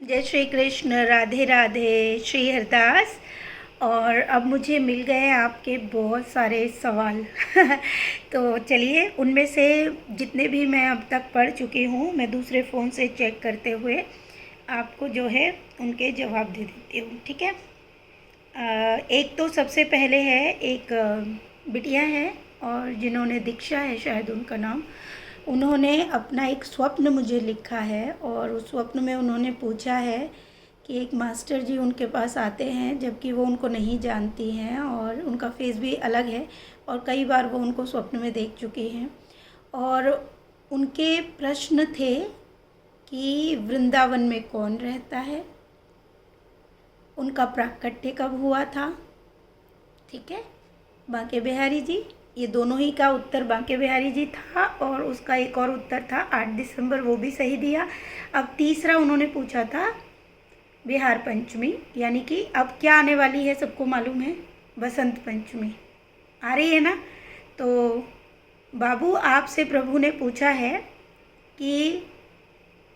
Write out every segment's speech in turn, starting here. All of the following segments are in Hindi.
जय श्री कृष्ण। राधे राधे। श्री हरदास। और अब मुझे मिल गए आपके बहुत सारे सवाल तो चलिए उनमें से जितने भी मैं अब तक पढ़ चुकी हूँ मैं दूसरे फ़ोन से चेक करते हुए आपको जो है उनके जवाब दे देती हूँ। ठीक है। एक तो सबसे पहले है, एक बिटिया है और जिन्होंने दीक्षा है शायद उनका नाम, उन्होंने अपना एक स्वप्न मुझे लिखा है और उस स्वप्न में उन्होंने पूछा है कि एक मास्टर जी उनके पास आते हैं जबकि वो उनको नहीं जानती हैं और उनका फेस भी अलग है और कई बार वो उनको स्वप्न में देख चुकी हैं। और उनके प्रश्न थे कि वृंदावन में कौन रहता है, उनका प्राकट्य कब हुआ था। ठीक है। बांके बिहारी जी, ये दोनों ही का उत्तर बांके बिहारी जी था और उसका एक और उत्तर था 8 दिसंबर, वो भी सही दिया। अब तीसरा उन्होंने पूछा था बिहार पंचमी, यानी कि अब क्या आने वाली है सबको मालूम है, बसंत पंचमी आ रही है ना। तो बाबू आपसे प्रभु ने पूछा है कि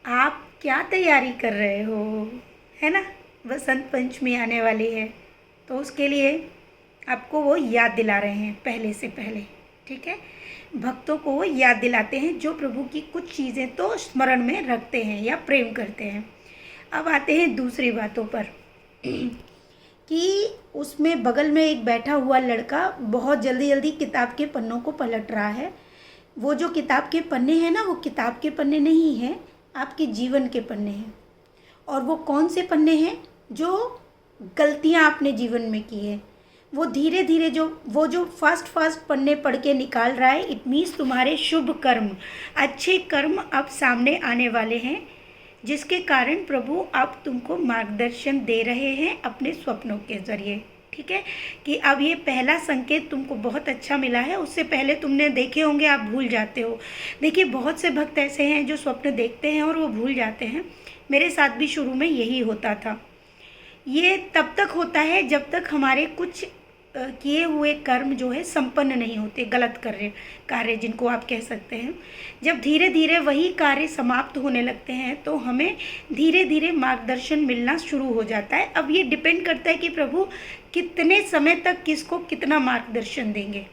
आप क्या तैयारी कर रहे हो, है ना। बसंत पंचमी आने वाली है तो उसके लिए आपको वो याद दिला रहे हैं पहले से पहले। ठीक है। भक्तों को वो याद दिलाते हैं जो प्रभु की कुछ चीज़ें तो स्मरण में रखते हैं या प्रेम करते हैं। अब आते हैं दूसरी बातों पर कि उसमें बगल में एक बैठा हुआ लड़का बहुत जल्दी जल्दी किताब के पन्नों को पलट रहा है। वो जो किताब के पन्ने हैं ना, वो किताब के पन्ने नहीं हैं, आपके जीवन के पन्ने हैं। और वो कौन से पन्ने हैं? जो गलतियां आपने जीवन में की है, वो धीरे धीरे जो फास्ट पन्ने पढ़ के निकाल रहा है। इट मीन्स तुम्हारे शुभ कर्म, अच्छे कर्म अब सामने आने वाले हैं, जिसके कारण प्रभु अब तुमको मार्गदर्शन दे रहे हैं अपने स्वप्नों के ज़रिए। ठीक है। कि अब ये पहला संकेत तुमको बहुत अच्छा मिला है, उससे पहले तुमने देखे होंगे, आप भूल जाते हो। देखिए बहुत से भक्त ऐसे हैं जो स्वप्न देखते हैं और वो भूल जाते हैं। मेरे साथ भी शुरू में यही होता था। ये तब तक होता है जब तक हमारे कुछ किए हुए कर्म जो है संपन्न नहीं होते, गलत कार्य जिनको आप कह सकते हैं। जब धीरे धीरे वही कार्य समाप्त होने लगते हैं तो हमें धीरे धीरे मार्गदर्शन मिलना शुरू हो जाता है। अब ये डिपेंड करता है कि प्रभु कितने समय तक किसको कितना मार्गदर्शन देंगे।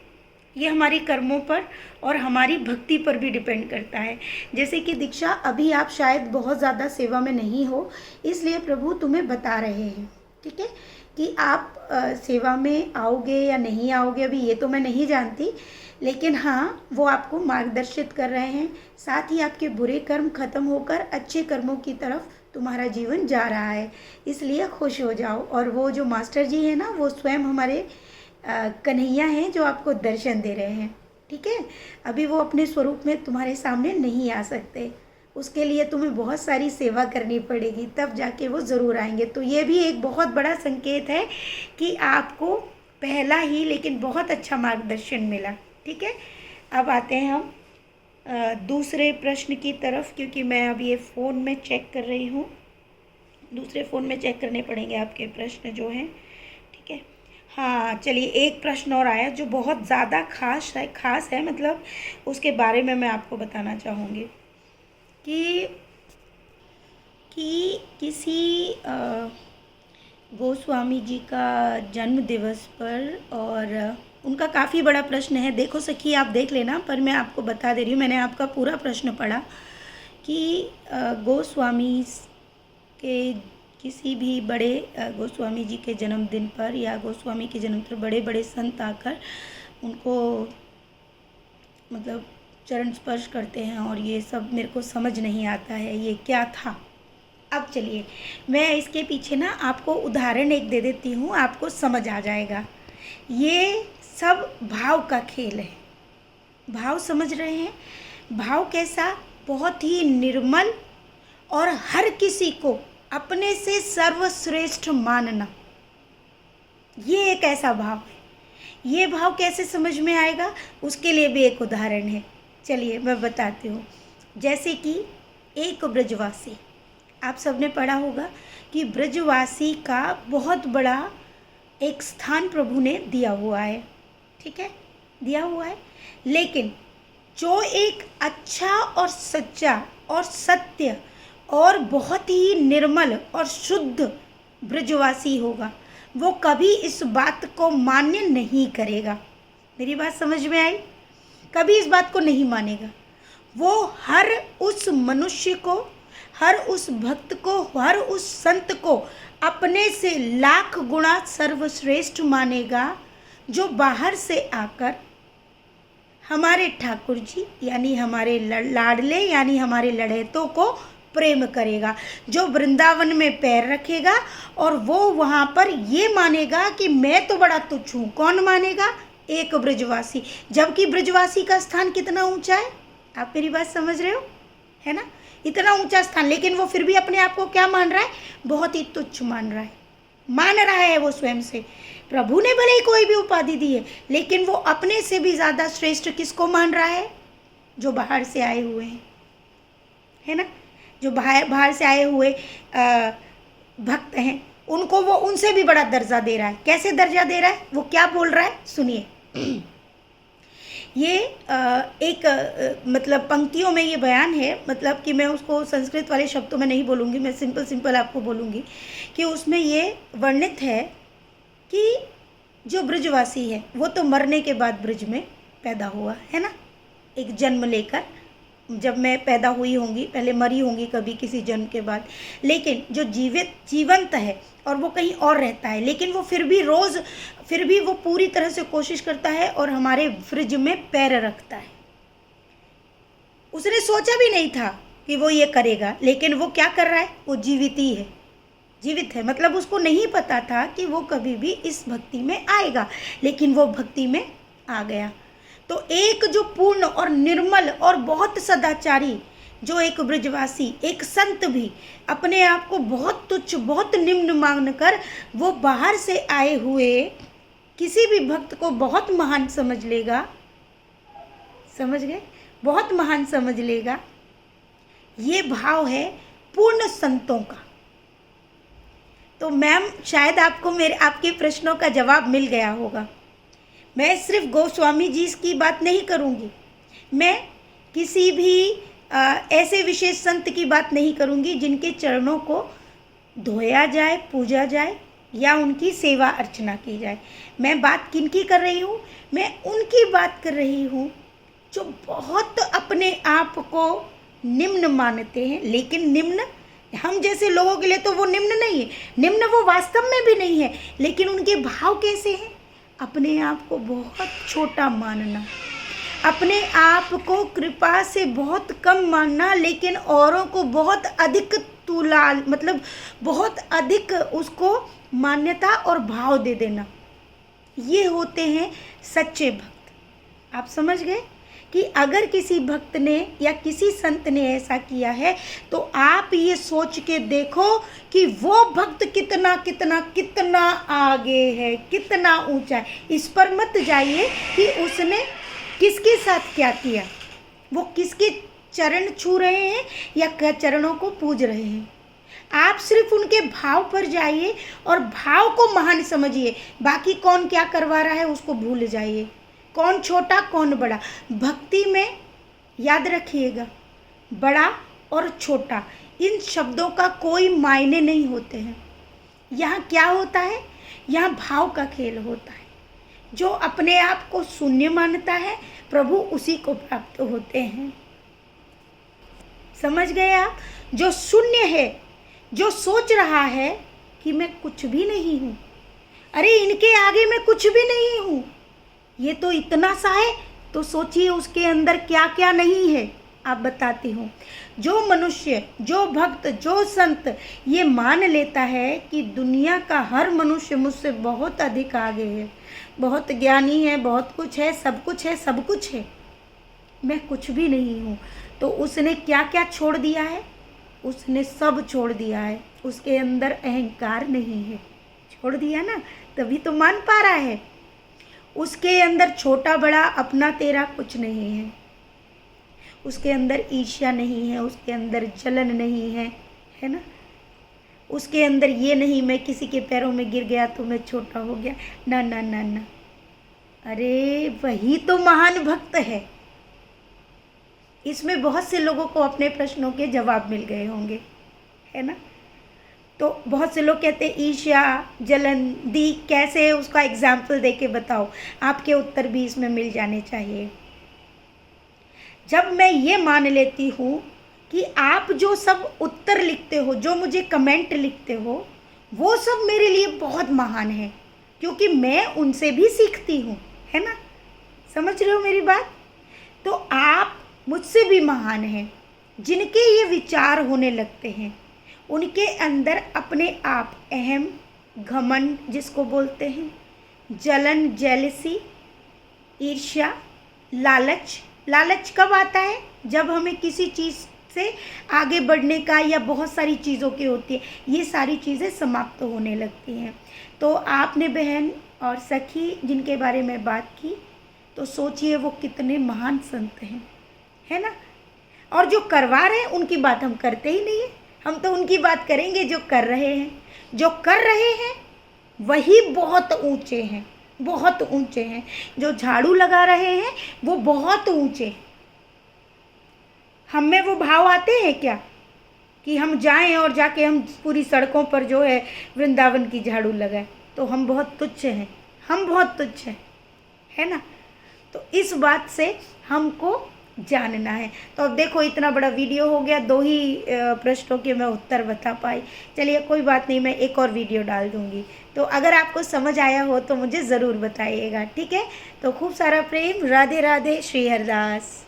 ये हमारी कर्मों पर और हमारी भक्ति पर भी डिपेंड करता है। जैसे कि दीक्षा, अभी आप शायद बहुत ज़्यादा सेवा में नहीं हो, इसलिए प्रभु तुम्हें बता रहे हैं। ठीक है। कि आप सेवा में आओगे या नहीं आओगे अभी ये तो मैं नहीं जानती, लेकिन हाँ वो आपको मार्गदर्शित कर रहे हैं। साथ ही आपके बुरे कर्म खत्म होकर अच्छे कर्मों की तरफ तुम्हारा जीवन जा रहा है, इसलिए खुश हो जाओ। और वो जो मास्टर जी हैं ना, वो स्वयं हमारे कन्हैया हैं जो आपको दर्शन दे रहे हैं। ठीक है। अभी वो अपने स्वरूप में तुम्हारे सामने नहीं आ सकते, उसके लिए तुम्हें बहुत सारी सेवा करनी पड़ेगी, तब जाके वो ज़रूर आएंगे। तो ये भी एक बहुत बड़ा संकेत है कि आपको पहला ही लेकिन बहुत अच्छा मार्गदर्शन मिला। ठीक है। अब आते हैं हम दूसरे प्रश्न की तरफ, क्योंकि मैं अब ये फ़ोन में चेक कर रही हूँ, दूसरे फ़ोन में चेक करने पड़ेंगे आपके प्रश्न जो हैं। ठीक है। हाँ चलिए, एक प्रश्न और आया जो बहुत ज़्यादा खास है, मतलब उसके बारे में मैं आपको बताना चाहूँगी कि किसी गोस्वामी जी का जन्म दिवस पर, और उनका काफ़ी बड़ा प्रश्न है। देखो सखी, आप देख लेना, पर मैं आपको बता दे रही हूँ, मैंने आपका पूरा प्रश्न पढ़ा कि गोस्वामी के किसी भी बड़े गोस्वामी जी के जन्मदिन पर या गोस्वामी के जन्म पर बड़े बड़े संत आकर उनको मतलब चरण स्पर्श करते हैं, और ये सब मेरे को समझ नहीं आता है ये क्या था। अब चलिए मैं इसके पीछे ना आपको उदाहरण एक दे देती हूँ, आपको समझ आ जाएगा। ये सब भाव का खेल है। भाव समझ रहे हैं? भाव कैसा? बहुत ही निर्मल और हर किसी को अपने से सर्वश्रेष्ठ मानना, ये एक ऐसा भाव है। ये भाव कैसे समझ में आएगा, उसके लिए भी एक उदाहरण है। चलिए मैं बताती हूँ। जैसे कि एक ब्रजवासी, आप सबने पढ़ा होगा कि ब्रजवासी का बहुत बड़ा एक स्थान प्रभु ने दिया हुआ है। ठीक है, दिया हुआ है। लेकिन जो एक अच्छा और सच्चा और सत्य और बहुत ही निर्मल और शुद्ध ब्रजवासी होगा। वो कभी इस बात को मान्य नहीं करेगा। मेरी बात समझ में आई? कभी इस बात को नहीं मानेगा। वो हर उस मनुष्य को, हर उस भक्त को, हर उस संत को अपने से लाख गुणा सर्वश्रेष्ठ मानेगा, जो बाहर से आकर हमारे ठाकुर जी यानी हमारे लाडले यानी हमारे लड़ैतों को प्रेम करेगा, जो वृंदावन में पैर रखेगा और वो वहाँ पर ये मानेगा कि मैं तो बड़ा तुच्छ हूँ। कौन मानेगा? एक ब्रजवासी। जबकि ब्रजवासी का स्थान कितना ऊंचा है, आप मेरी बात समझ रहे हो, है ना? इतना ऊंचा स्थान, लेकिन वो फिर भी अपने आप को क्या मान रहा है? बहुत ही तुच्छ मान रहा है। मान रहा है वो स्वयं से। प्रभु ने भले ही कोई भी उपाधि दी है, लेकिन वो अपने से भी ज़्यादा श्रेष्ठ किसको मान रहा है? जो बाहर से आए हुए हैं, है ना? जो बाहर से आए हुए भक्त हैं, उनको वो उनसे भी बड़ा दर्जा दे रहा है। कैसे दर्जा दे रहा है? वो क्या बोल रहा है, सुनिए। ये एक मतलब पंक्तियों में ये बयान है, मतलब कि मैं उसको संस्कृत वाले शब्दों में नहीं बोलूँगी, मैं सिंपल आपको बोलूँगी कि उसमें ये वर्णित है कि जो ब्रजवासी है वो तो मरने के बाद ब्रज में पैदा हुआ, है ना? एक जन्म लेकर, जब मैं पैदा हुई होंगी, पहले मरी होंगी कभी किसी जन्म के बाद, लेकिन जो जीवंत है और वो कहीं और रहता है, लेकिन वो फिर भी वो पूरी तरह से कोशिश करता है और हमारे ब्रज में पैर रखता है। उसने सोचा भी नहीं था कि वो ये करेगा, लेकिन वो क्या कर रहा है? वो जीवित है। मतलब उसको नहीं पता था कि वो कभी भी इस भक्ति में आएगा, लेकिन वो भक्ति में आ गया। तो एक जो पूर्ण और निर्मल और बहुत सदाचारी, जो एक ब्रजवासी, एक संत भी अपने आप को बहुत तुच्छ, बहुत निम्न मानकर वो बाहर से आए हुए किसी भी भक्त को बहुत महान समझ लेगा। समझ गए? बहुत महान समझ लेगा। ये भाव है पूर्ण संतों का। तो मैम, शायद आपको आपके प्रश्नों का जवाब मिल गया होगा। मैं सिर्फ गोस्वामी जी की बात नहीं करूँगी, मैं किसी भी ऐसे विशेष संत की बात नहीं करूँगी जिनके चरणों को धोया जाए, पूजा जाए या उनकी सेवा अर्चना की जाए। मैं बात किनकी कर रही हूँ? मैं उनकी बात कर रही हूँ जो बहुत अपने आप को निम्न मानते हैं, लेकिन निम्न हम जैसे लोगों के लिए तो वो निम्न नहीं है, निम्न वो वास्तव में भी नहीं है, लेकिन उनके भाव कैसे हैं? अपने आप को बहुत छोटा मानना, अपने आप को कृपा से बहुत कम मानना, लेकिन औरों को बहुत अधिक मतलब बहुत अधिक उसको मान्यता और भाव दे देना। ये होते हैं सच्चे भक्त। आप समझ गए कि अगर किसी भक्त ने या किसी संत ने ऐसा किया है, तो आप ये सोच के देखो कि वो भक्त कितना कितना कितना आगे है, कितना ऊंचा है। इस पर मत जाइए कि उसने किसके साथ क्या किया, वो किसके चरण छू रहे हैं या चरणों को पूज रहे हैं। आप सिर्फ उनके भाव पर जाइए और भाव को महान समझिए। बाकी कौन क्या करवा रहा है उसको भूल जाइए, कौन छोटा कौन बड़ा। भक्ति में याद रखिएगा, बड़ा और छोटा इन शब्दों का कोई मायने नहीं होते हैं। यहाँ क्या होता है? यहाँ भाव का खेल होता है। जो अपने आप को शून्य मानता है, प्रभु उसी को प्राप्त होते हैं। समझ गए आप? जो शून्य है, जो सोच रहा है कि मैं कुछ भी नहीं हूँ, अरे इनके आगे मैं कुछ भी नहीं हूँ, ये तो इतना सा है, तो सोचिए उसके अंदर क्या क्या नहीं है। आप बताती हूँ, जो मनुष्य, जो भक्त, जो संत ये मान लेता है कि दुनिया का हर मनुष्य मुझसे बहुत अधिक आगे है, बहुत ज्ञानी है, बहुत कुछ है, सब कुछ है, सब कुछ है, मैं कुछ भी नहीं हूँ, तो उसने क्या क्या छोड़ दिया है? उसने सब छोड़ दिया है। उसके अंदर अहंकार नहीं है, छोड़ दिया ना, तभी तो मान पा रहा है। उसके अंदर छोटा बड़ा अपना तेरा कुछ नहीं है, उसके अंदर ईर्ष्या नहीं है, उसके अंदर जलन नहीं है, है ना? उसके अंदर ये नहीं मैं किसी के पैरों में गिर गया तो मैं छोटा हो गया, ना ना ना ना। अरे वही तो महान भक्त है। इसमें बहुत से लोगों को अपने प्रश्नों के जवाब मिल गए होंगे। है ना। तो बहुत से लोग कहते हैं ईर्ष्या, जलन, दी, कैसे उसका एग्जाम्पल दे के बताओ। आपके उत्तर भी इसमें मिल जाने चाहिए। जब मैं ये मान लेती हूँ कि आप जो सब उत्तर लिखते हो, जो मुझे कमेंट लिखते हो, वो सब मेरे लिए बहुत महान है, क्योंकि मैं उनसे भी सीखती हूँ, है ना। समझ रहे हो मेरी बात। तो आप मुझसे भी महान हैं। जिनके ये विचार होने लगते हैं, उनके अंदर अपने आप अहम, घमंड जिसको बोलते हैं, जलन, जेलसी, ईर्ष्या, लालच। लालच कब आता है? जब हमें किसी चीज़ से आगे बढ़ने का या बहुत सारी चीज़ों की होती है, ये सारी चीज़ें समाप्त होने लगती हैं। तो आपने बहन और सखी जिनके बारे में बात की, तो सोचिए वो कितने महान संत हैं, है ना। और जो करवा रहे हैं उनकी बात हम करते ही नहीं है। हम तो उनकी बात करेंगे जो कर रहे हैं। जो कर रहे हैं वही बहुत ऊंचे हैं, बहुत ऊंचे हैं। जो झाड़ू लगा रहे हैं वो बहुत ऊंचे। हम में वो भाव आते हैं क्या कि हम जाएं और जाके हम पूरी सड़कों पर जो है वृंदावन की झाड़ू लगाएं? तो हम बहुत तुच्छ हैं, हम बहुत तुच्छ हैं, है ना। तो इस बात से हमको जानना है। तो अब देखो इतना बड़ा वीडियो हो गया, 2 ही प्रश्नों के मैं उत्तर बता पाई। चलिए कोई बात नहीं, मैं एक और वीडियो डाल दूँगी। तो अगर आपको समझ आया हो तो मुझे ज़रूर बताइएगा, ठीक है। तो खूब सारा प्रेम। राधे राधे। श्री हरदास।